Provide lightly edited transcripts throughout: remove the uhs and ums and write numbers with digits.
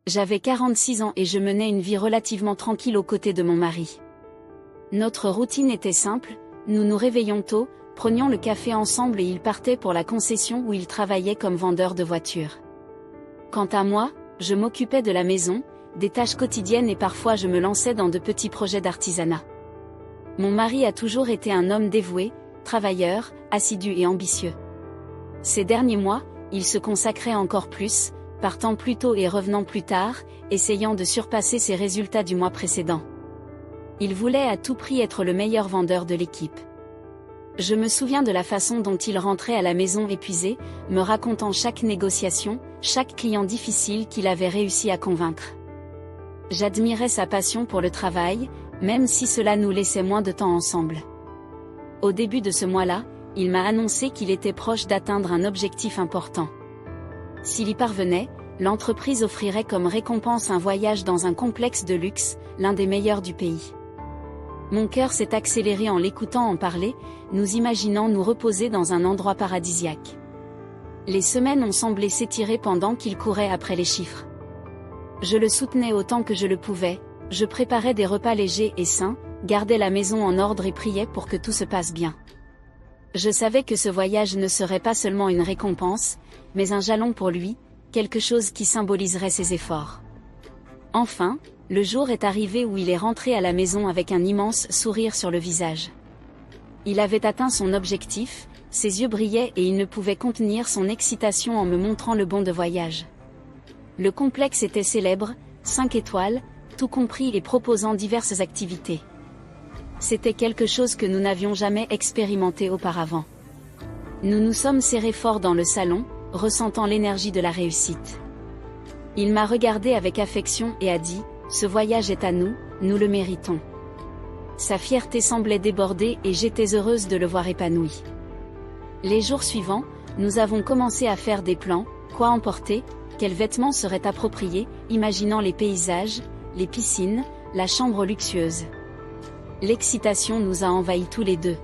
J'avais 46 ans et je menais une vie relativement tranquille aux côtés de mon mari. Notre routine était simple, nous nous réveillions tôt, prenions le café ensemble et il partait pour la concession où il travaillait comme vendeur de voitures. Quant à moi, je m'occupais de la maison, des tâches quotidiennes et parfois je me lançais dans de petits projets d'artisanat. Mon mari a toujours été un homme dévoué, travailleur, assidu et ambitieux. Ces derniers mois, il se consacrait encore plus, partant plus tôt et revenant plus tard, essayant de surpasser ses résultats du mois précédent. Il voulait à tout prix être le meilleur vendeur de l'équipe. Je me souviens de la façon dont il rentrait à la maison épuisé, me racontant chaque négociation, chaque client difficile qu'il avait réussi à convaincre. J'admirais sa passion pour le travail, même si cela nous laissait moins de temps ensemble. Au début de ce mois-là, il m'a annoncé qu'il était proche d'atteindre un objectif important. S'il y parvenait, l'entreprise offrirait comme récompense un voyage dans un complexe de luxe, l'un des meilleurs du pays. Mon cœur s'est accéléré en l'écoutant en parler, nous imaginant nous reposer dans un endroit paradisiaque. Les semaines ont semblé s'étirer pendant qu'il courait après les chiffres. Je le soutenais autant que je le pouvais, je préparais des repas légers et sains, gardais la maison en ordre et priais pour que tout se passe bien. Je savais que ce voyage ne serait pas seulement une récompense, mais un jalon pour lui, quelque chose qui symboliserait ses efforts. Enfin, le jour est arrivé où il est rentré à la maison avec un immense sourire sur le visage. Il avait atteint son objectif, ses yeux brillaient et il ne pouvait contenir son excitation en me montrant le bon de voyage. Le complexe était célèbre, 5 étoiles, tout compris et proposant diverses activités. C'était quelque chose que nous n'avions jamais expérimenté auparavant. Nous nous sommes serrés fort dans le salon, ressentant l'énergie de la réussite. Il m'a regardé avec affection et a dit « Ce voyage est à nous, nous le méritons ». Sa fierté semblait déborder et j'étais heureuse de le voir épanoui. Les jours suivants, nous avons commencé à faire des plans, quoi emporter, quels vêtements seraient appropriés, imaginant les paysages, les piscines, la chambre luxueuse. L'excitation nous a envahis tous les deux.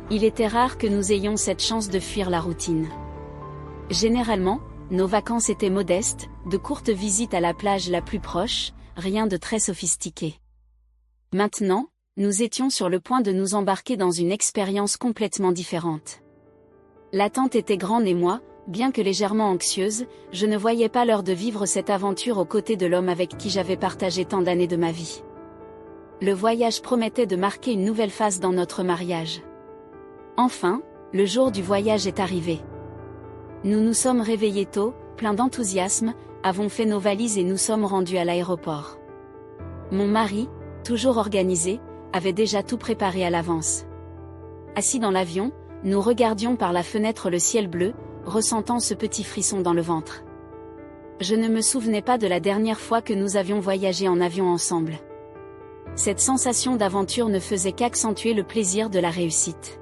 Il était rare que nous ayons cette chance de fuir la routine. Généralement, nos vacances étaient modestes, de courtes visites à la plage la plus proche, rien de très sophistiqué. Maintenant, nous étions sur le point de nous embarquer dans une expérience complètement différente. L'attente était grande et moi, bien que légèrement anxieuse, je ne voyais pas l'heure de vivre cette aventure aux côtés de l'homme avec qui j'avais partagé tant d'années de ma vie. Le voyage promettait de marquer une nouvelle phase dans notre mariage. Enfin, le jour du voyage est arrivé. Nous nous sommes réveillés tôt, pleins d'enthousiasme, avons fait nos valises et nous sommes rendus à l'aéroport. Mon mari, toujours organisé, avait déjà tout préparé à l'avance. Assis dans l'avion, nous regardions par la fenêtre le ciel bleu, ressentant ce petit frisson dans le ventre. Je ne me souvenais pas de la dernière fois que nous avions voyagé en avion ensemble. Cette sensation d'aventure ne faisait qu'accentuer le plaisir de la réussite.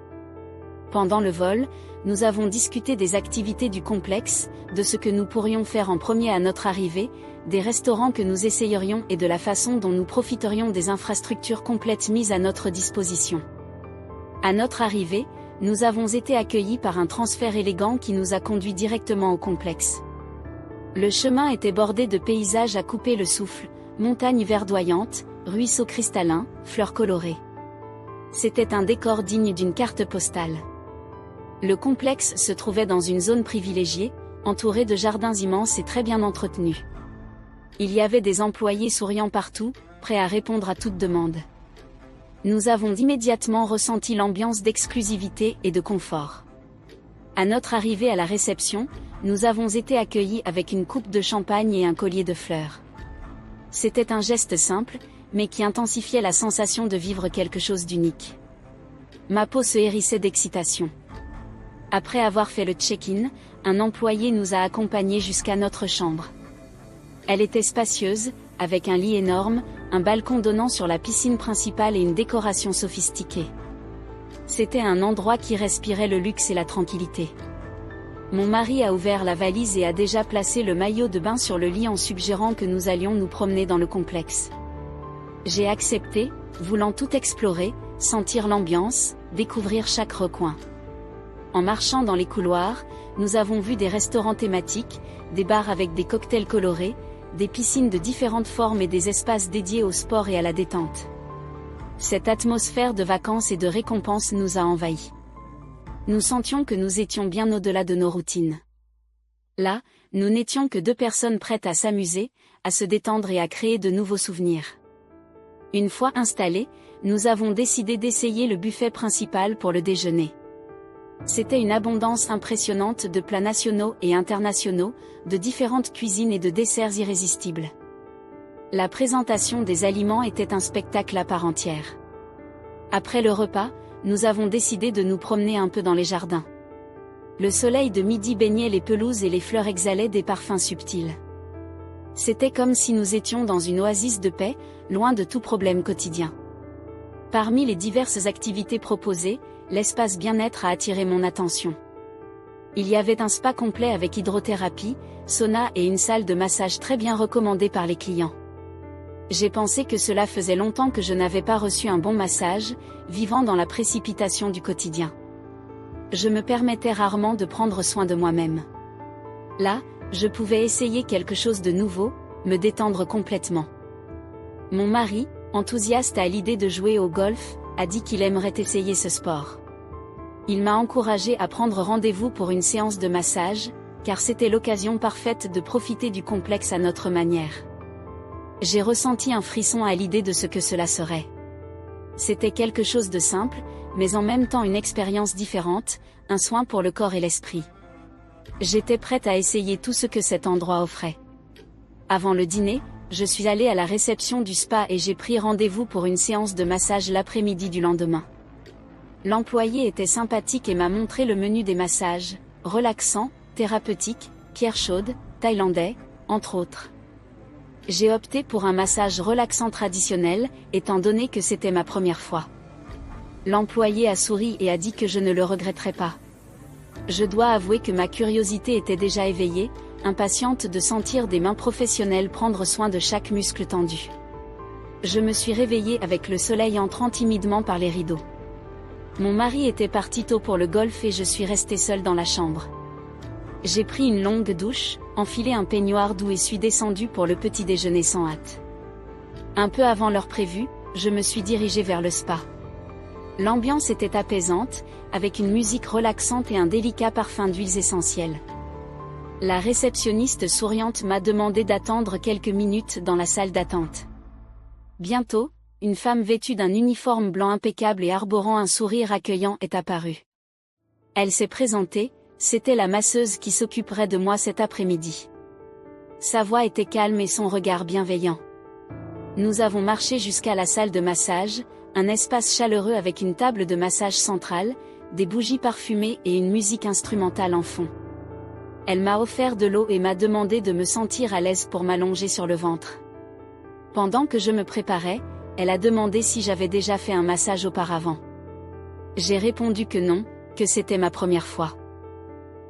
Pendant le vol, nous avons discuté des activités du complexe, de ce que nous pourrions faire en premier à notre arrivée, des restaurants que nous essayerions et de la façon dont nous profiterions des infrastructures complètes mises à notre disposition. À notre arrivée, nous avons été accueillis par un transfert élégant qui nous a conduits directement au complexe. Le chemin était bordé de paysages à couper le souffle, montagnes verdoyantes, ruisseaux cristallins, fleurs colorées. C'était un décor digne d'une carte postale. Le complexe se trouvait dans une zone privilégiée, entourée de jardins immenses et très bien entretenus. Il y avait des employés souriant partout, prêts à répondre à toute demande. Nous avons immédiatement ressenti l'ambiance d'exclusivité et de confort. À notre arrivée à la réception, nous avons été accueillis avec une coupe de champagne et un collier de fleurs. C'était un geste simple, mais qui intensifiait la sensation de vivre quelque chose d'unique. Ma peau se hérissait d'excitation. Après avoir fait le check-in, un employé nous a accompagnés jusqu'à notre chambre. Elle était spacieuse, avec un lit énorme, un balcon donnant sur la piscine principale et une décoration sophistiquée. C'était un endroit qui respirait le luxe et la tranquillité. Mon mari a ouvert la valise et a déjà placé le maillot de bain sur le lit en suggérant que nous allions nous promener dans le complexe. J'ai accepté, voulant tout explorer, sentir l'ambiance, découvrir chaque recoin. En marchant dans les couloirs, nous avons vu des restaurants thématiques, des bars avec des cocktails colorés, des piscines de différentes formes et des espaces dédiés au sport et à la détente. Cette atmosphère de vacances et de récompense nous a envahis. Nous sentions que nous étions bien au-delà de nos routines. Là, nous n'étions que deux personnes prêtes à s'amuser, à se détendre et à créer de nouveaux souvenirs. Une fois installés, nous avons décidé d'essayer le buffet principal pour le déjeuner. C'était une abondance impressionnante de plats nationaux et internationaux, de différentes cuisines et de desserts irrésistibles. La présentation des aliments était un spectacle à part entière. Après le repas, nous avons décidé de nous promener un peu dans les jardins. Le soleil de midi baignait les pelouses et les fleurs exhalaient des parfums subtils. C'était comme si nous étions dans une oasis de paix, loin de tout problème quotidien. Parmi les diverses activités proposées, l'espace bien-être a attiré mon attention. Il y avait un spa complet avec hydrothérapie, sauna et une salle de massage très bien recommandée par les clients. J'ai pensé que cela faisait longtemps que je n'avais pas reçu un bon massage, vivant dans la précipitation du quotidien. Je me permettais rarement de prendre soin de moi-même. Là, je pouvais essayer quelque chose de nouveau, me détendre complètement. Mon mari, enthousiaste à l'idée de jouer au golf, a dit qu'il aimerait essayer ce sport. Il m'a encouragé à prendre rendez-vous pour une séance de massage, car c'était l'occasion parfaite de profiter du complexe à notre manière. J'ai ressenti un frisson à l'idée de ce que cela serait. C'était quelque chose de simple, mais en même temps une expérience différente, un soin pour le corps et l'esprit. J'étais prête à essayer tout ce que cet endroit offrait. Avant le dîner, je suis allée à la réception du spa et j'ai pris rendez-vous pour une séance de massage l'après-midi du lendemain. L'employé était sympathique et m'a montré le menu des massages, relaxants, thérapeutiques, pierre chaude, thaïlandais, entre autres. J'ai opté pour un massage relaxant traditionnel, étant donné que c'était ma première fois. L'employé a souri et a dit que je ne le regretterais pas. Je dois avouer que ma curiosité était déjà éveillée, impatiente de sentir des mains professionnelles prendre soin de chaque muscle tendu. Je me suis réveillée avec le soleil entrant timidement par les rideaux. Mon mari était parti tôt pour le golf et je suis restée seule dans la chambre. J'ai pris une longue douche, enfilé un peignoir doux et suis descendue pour le petit déjeuner sans hâte. Un peu avant l'heure prévue, je me suis dirigée vers le spa. L'ambiance était apaisante, avec une musique relaxante et un délicat parfum d'huiles essentielles. La réceptionniste souriante m'a demandé d'attendre quelques minutes dans la salle d'attente. Bientôt, une femme vêtue d'un uniforme blanc impeccable et arborant un sourire accueillant est apparue. Elle s'est présentée, c'était la masseuse qui s'occuperait de moi cet après-midi. Sa voix était calme et son regard bienveillant. Nous avons marché jusqu'à la salle de massage, un espace chaleureux avec une table de massage centrale, des bougies parfumées et une musique instrumentale en fond. Elle m'a offert de l'eau et m'a demandé de me sentir à l'aise pour m'allonger sur le ventre. Pendant que je me préparais, elle a demandé si j'avais déjà fait un massage auparavant. J'ai répondu que non, que c'était ma première fois.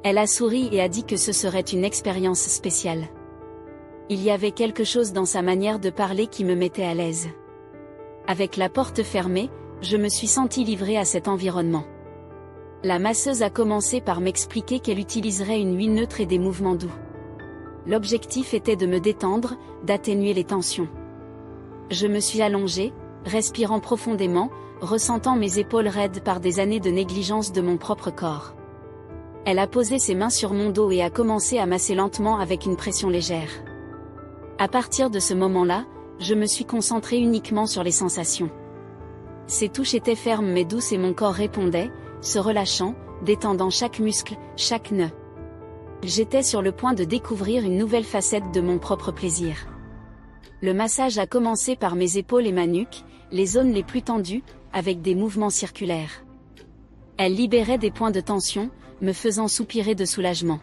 Elle a souri et a dit que ce serait une expérience spéciale. Il y avait quelque chose dans sa manière de parler qui me mettait à l'aise. Avec la porte fermée, je me suis sentie livrée à cet environnement. La masseuse a commencé par m'expliquer qu'elle utiliserait une huile neutre et des mouvements doux. L'objectif était de me détendre, d'atténuer les tensions. Je me suis allongée, respirant profondément, ressentant mes épaules raides par des années de négligence de mon propre corps. Elle a posé ses mains sur mon dos et a commencé à masser lentement avec une pression légère. À partir de ce moment-là, je me suis concentrée uniquement sur les sensations. Ses touches étaient fermes mais douces et mon corps répondait, se relâchant, détendant chaque muscle, chaque nœud. J'étais sur le point de découvrir une nouvelle facette de mon propre plaisir. Le massage a commencé par mes épaules et ma nuque, les zones les plus tendues, avec des mouvements circulaires. Elle libérait des points de tension, me faisant soupirer de soulagement.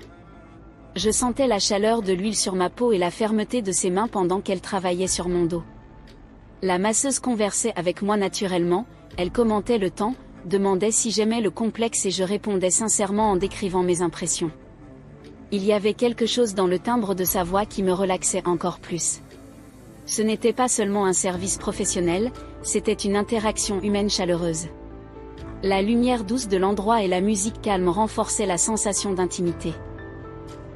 Je sentais la chaleur de l'huile sur ma peau et la fermeté de ses mains pendant qu'elle travaillait sur mon dos. La masseuse conversait avec moi naturellement, elle commentait le temps, demandait si j'aimais le complexe et je répondais sincèrement en décrivant mes impressions. Il y avait quelque chose dans le timbre de sa voix qui me relaxait encore plus. Ce n'était pas seulement un service professionnel, c'était une interaction humaine chaleureuse. La lumière douce de l'endroit et la musique calme renforçaient la sensation d'intimité.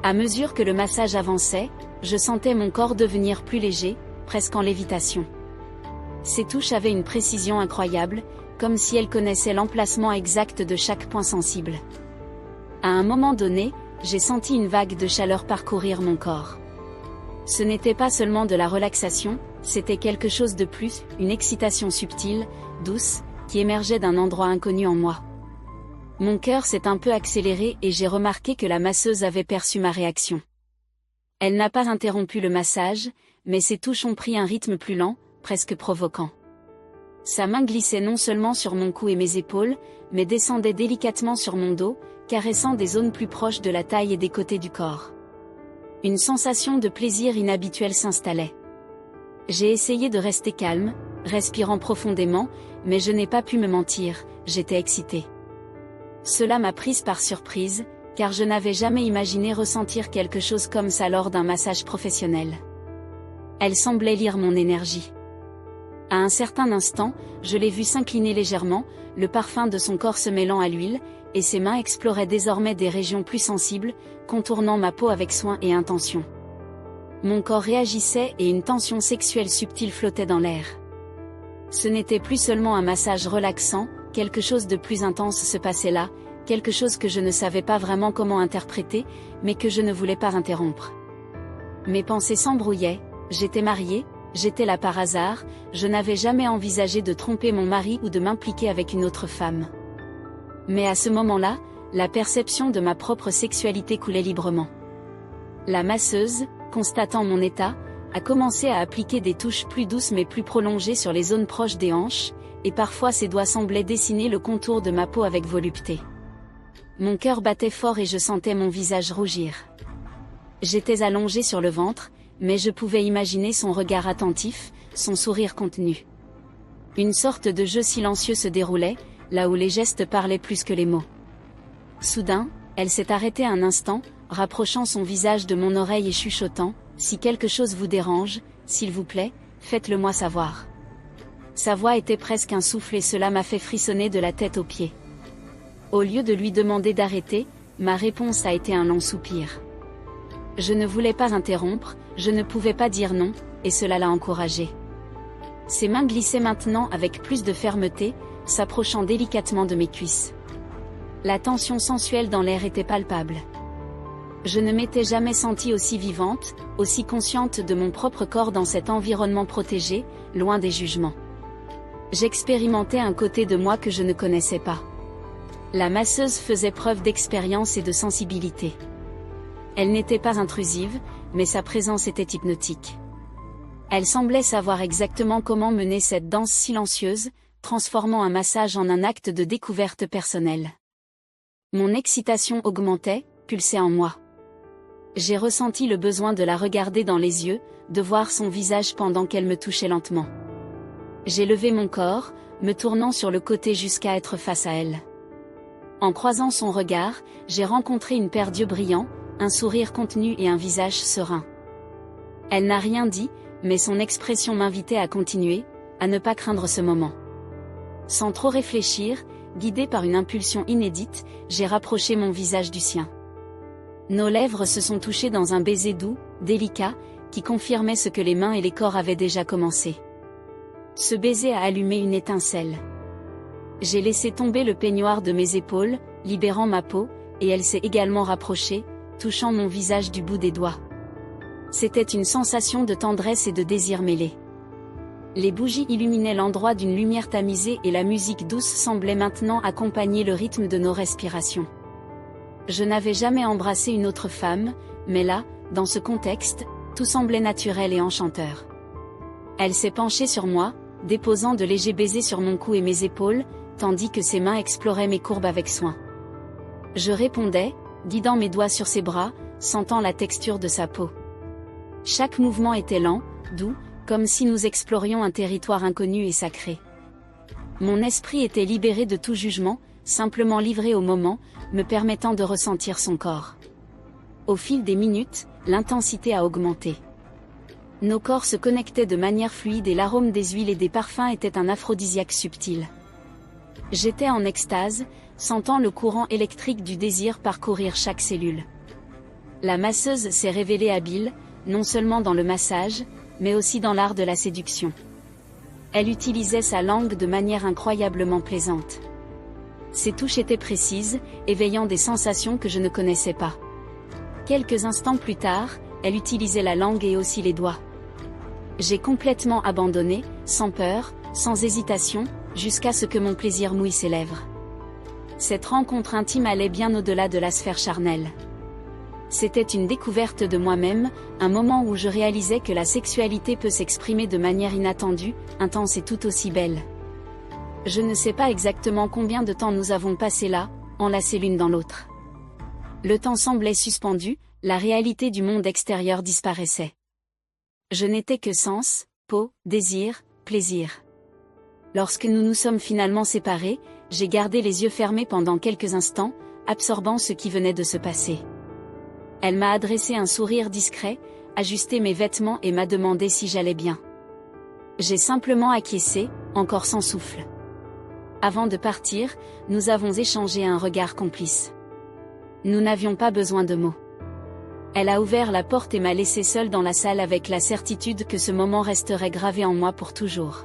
À mesure que le massage avançait, Je sentais mon corps devenir plus léger, presque en lévitation. Ses touches avaient une précision incroyable, comme si elle connaissait l'emplacement exact de chaque point sensible. À un moment donné, j'ai senti une vague de chaleur parcourir mon corps. Ce n'était pas seulement de la relaxation, c'était quelque chose de plus, une excitation subtile, douce, qui émergeait d'un endroit inconnu en moi. Mon cœur s'est un peu accéléré et j'ai remarqué que la masseuse avait perçu ma réaction. Elle n'a pas interrompu le massage, mais ses touches ont pris un rythme plus lent, presque provoquant. Sa main glissait non seulement sur mon cou et mes épaules, mais descendait délicatement sur mon dos, caressant des zones plus proches de la taille et des côtés du corps. Une sensation de plaisir inhabituelle s'installait. J'ai essayé de rester calme, respirant profondément, mais je n'ai pas pu me mentir, j'étais excitée. Cela m'a prise par surprise, car je n'avais jamais imaginé ressentir quelque chose comme ça lors d'un massage professionnel. Elle semblait lire mon énergie. À un certain instant, je l'ai vue s'incliner légèrement, le parfum de son corps se mêlant à l'huile, et ses mains exploraient désormais des régions plus sensibles, contournant ma peau avec soin et intention. Mon corps réagissait et une tension sexuelle subtile flottait dans l'air. Ce n'était plus seulement un massage relaxant, quelque chose de plus intense se passait là, quelque chose que je ne savais pas vraiment comment interpréter, mais que je ne voulais pas interrompre. Mes pensées s'embrouillaient, j'étais mariée, j'étais là par hasard, je n'avais jamais envisagé de tromper mon mari ou de m'impliquer avec une autre femme. Mais à ce moment-là, la perception de ma propre sexualité coulait librement. La masseuse, constatant mon état, a commencé à appliquer des touches plus douces mais plus prolongées sur les zones proches des hanches, et parfois ses doigts semblaient dessiner le contour de ma peau avec volupté. Mon cœur battait fort et je sentais mon visage rougir. J'étais allongée sur le ventre, mais je pouvais imaginer son regard attentif, son sourire contenu. Une sorte de jeu silencieux se déroulait, là où les gestes parlaient plus que les mots. Soudain, elle s'est arrêtée un instant, rapprochant son visage de mon oreille et chuchotant, « Si quelque chose vous dérange, s'il vous plaît, faites-le moi savoir. » Sa voix était presque un souffle et cela m'a fait frissonner de la tête aux pieds. Au lieu de lui demander d'arrêter, ma réponse a été un long soupir. Je ne voulais pas interrompre, je ne pouvais pas dire non, et cela l'a encouragé. Ses mains glissaient maintenant avec plus de fermeté, s'approchant délicatement de mes cuisses. La tension sensuelle dans l'air était palpable. Je ne m'étais jamais sentie aussi vivante, aussi consciente de mon propre corps dans cet environnement protégé, loin des jugements. J'expérimentais un côté de moi que je ne connaissais pas. La masseuse faisait preuve d'expérience et de sensibilité. Elle n'était pas intrusive, mais sa présence était hypnotique. Elle semblait savoir exactement comment mener cette danse silencieuse, transformant un massage en un acte de découverte personnelle. Mon excitation augmentait, pulsait en moi. J'ai ressenti le besoin de la regarder dans les yeux, de voir son visage pendant qu'elle me touchait lentement. J'ai levé mon corps, me tournant sur le côté jusqu'à être face à elle. En croisant son regard, j'ai rencontré une paire d'yeux brillants, un sourire contenu et un visage serein. Elle n'a rien dit, mais son expression m'invitait à continuer, à ne pas craindre ce moment. Sans trop réfléchir, guidée par une impulsion inédite, j'ai rapproché mon visage du sien. Nos lèvres se sont touchées dans un baiser doux, délicat, qui confirmait ce que les mains et les corps avaient déjà commencé. Ce baiser a allumé une étincelle. J'ai laissé tomber le peignoir de mes épaules, libérant ma peau, et elle s'est également rapprochée, touchant mon visage du bout des doigts. C'était une sensation de tendresse et de désir mêlés. Les bougies illuminaient l'endroit d'une lumière tamisée et la musique douce semblait maintenant accompagner le rythme de nos respirations. Je n'avais jamais embrassé une autre femme, mais là, dans ce contexte, tout semblait naturel et enchanteur. Elle s'est penchée sur moi, déposant de légers baisers sur mon cou et mes épaules, tandis que ses mains exploraient mes courbes avec soin. Je répondais, guidant mes doigts sur ses bras, sentant la texture de sa peau. Chaque mouvement était lent, doux, comme si nous explorions un territoire inconnu et sacré. Mon esprit était libéré de tout jugement, simplement livré au moment, me permettant de ressentir son corps. Au fil des minutes, l'intensité a augmenté. Nos corps se connectaient de manière fluide et l'arôme des huiles et des parfums était un aphrodisiaque subtil. J'étais en extase, sentant le courant électrique du désir parcourir chaque cellule. La masseuse s'est révélée habile, non seulement dans le massage, mais aussi dans l'art de la séduction. Elle utilisait sa langue de manière incroyablement plaisante. Ses touches étaient précises, éveillant des sensations que je ne connaissais pas. Quelques instants plus tard, elle utilisait la langue et aussi les doigts. J'ai complètement abandonné, sans peur, sans hésitation, jusqu'à ce que mon plaisir mouille ses lèvres. Cette rencontre intime allait bien au-delà de la sphère charnelle. C'était une découverte de moi-même, un moment où je réalisais que la sexualité peut s'exprimer de manière inattendue, intense et tout aussi belle. Je ne sais pas exactement combien de temps nous avons passé là, enlacés l'une dans l'autre. Le temps semblait suspendu, la réalité du monde extérieur disparaissait. Je n'étais que sens, peau, désir, plaisir. Lorsque nous nous sommes finalement séparés, j'ai gardé les yeux fermés pendant quelques instants, absorbant ce qui venait de se passer. Elle m'a adressé un sourire discret, ajusté mes vêtements et m'a demandé si j'allais bien. J'ai simplement acquiescé, encore sans souffle. Avant de partir, nous avons échangé un regard complice. Nous n'avions pas besoin de mots. Elle a ouvert la porte et m'a laissé seule dans la salle avec la certitude que ce moment resterait gravé en moi pour toujours.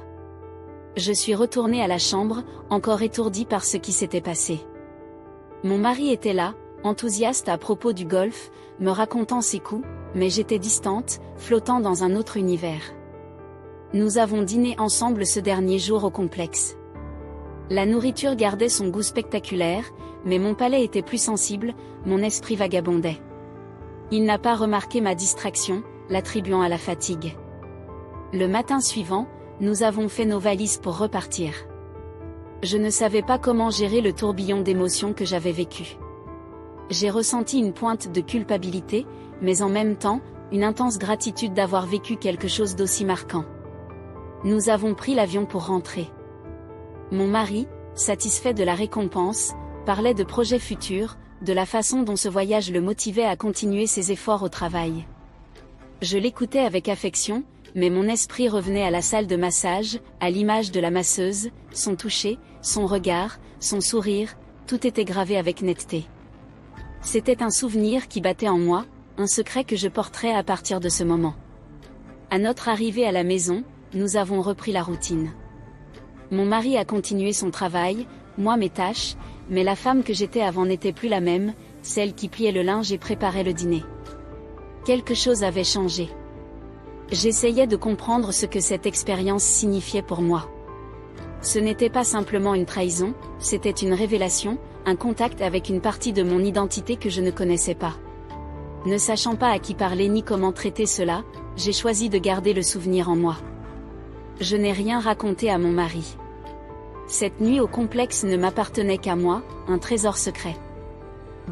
Je suis retournée à la chambre, encore étourdie par ce qui s'était passé. Mon mari était là, enthousiaste à propos du golf, me racontant ses coups, mais j'étais distante, flottant dans un autre univers. Nous avons dîné ensemble ce dernier jour au complexe. La nourriture gardait son goût spectaculaire, mais mon palais était plus sensible, mon esprit vagabondait. Il n'a pas remarqué ma distraction, l'attribuant à la fatigue. Le matin suivant, nous avons fait nos valises pour repartir. Je ne savais pas comment gérer le tourbillon d'émotions que j'avais vécu. J'ai ressenti une pointe de culpabilité, mais en même temps, une intense gratitude d'avoir vécu quelque chose d'aussi marquant. Nous avons pris l'avion pour rentrer. Mon mari, satisfait de la récompense, parlait de projets futurs, de la façon dont ce voyage le motivait à continuer ses efforts au travail. Je l'écoutais avec affection, mais mon esprit revenait à la salle de massage, à l'image de la masseuse, son toucher, son regard, son sourire, tout était gravé avec netteté. C'était un souvenir qui battait en moi, un secret que je porterais à partir de ce moment. À notre arrivée à la maison, nous avons repris la routine. Mon mari a continué son travail, moi mes tâches, mais la femme que j'étais avant n'était plus la même, celle qui pliait le linge et préparait le dîner. Quelque chose avait changé. J'essayais de comprendre ce que cette expérience signifiait pour moi. Ce n'était pas simplement une trahison, c'était une révélation, un contact avec une partie de mon identité que je ne connaissais pas. Ne sachant pas à qui parler ni comment traiter cela, j'ai choisi de garder le souvenir en moi. Je n'ai rien raconté à mon mari. Cette nuit au complexe ne m'appartenait qu'à moi, un trésor secret.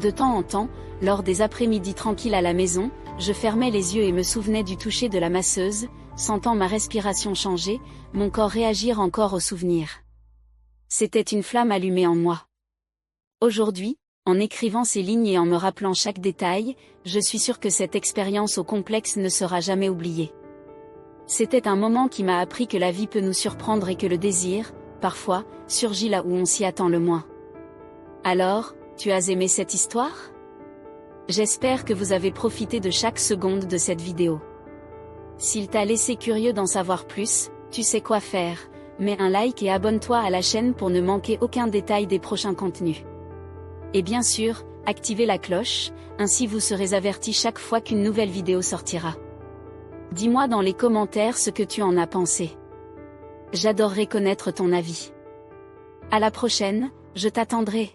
De temps en temps, lors des après-midi tranquilles à la maison, je fermais les yeux et me souvenais du toucher de la masseuse, sentant ma respiration changer, mon corps réagir encore au souvenir. C'était une flamme allumée en moi. Aujourd'hui, en écrivant ces lignes et en me rappelant chaque détail, je suis sûre que cette expérience au complexe ne sera jamais oubliée. C'était un moment qui m'a appris que la vie peut nous surprendre et que le désir, parfois, surgit là où on s'y attend le moins. Alors, tu as aimé cette histoire ? J'espère que vous avez profité de chaque seconde de cette vidéo. S'il t'a laissé curieux d'en savoir plus, tu sais quoi faire, mets un like et abonne-toi à la chaîne pour ne manquer aucun détail des prochains contenus. Et bien sûr, activez la cloche, ainsi vous serez averti chaque fois qu'une nouvelle vidéo sortira. Dis-moi dans les commentaires ce que tu en as pensé. J'adorerais connaître ton avis. À la prochaine, je t'attendrai.